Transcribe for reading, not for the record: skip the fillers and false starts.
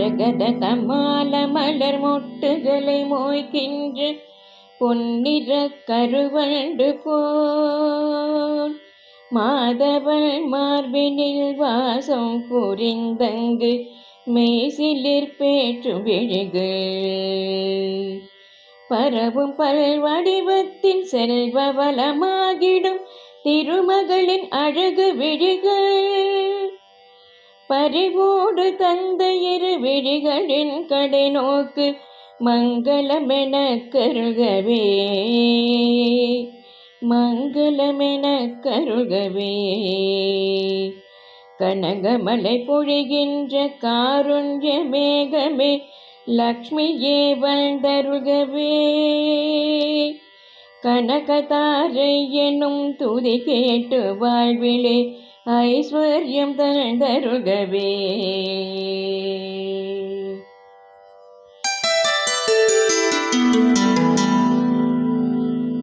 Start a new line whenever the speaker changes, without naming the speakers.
மரகத கமால மலர் மொட்டுகளை மோய்கின்ற பொன்னிற கருவண்டு போல் மாதவள் மார்பினில் வாசம் புரிந்தங்கு மெய்சிலிர் பேற்றும் விழிகள் பரவும் பல்வடிவத்தில் செல்வ வளமாகிடும் திருமகளின் அழகு விழிகள் பறிவோடு தந்த இரு விழிகளின் கடை நோக்கு மங்களமென கருகவே மங்களமென கருகவே கனகமலை பொழிகின்ற காருண்ய மேகமே லக்ஷ்மியே வந்தருகவே கனகதாரை எனும் துதி கேட்டு வாழ்விலே ஐஸ்வர்யம் தந்தருகவே.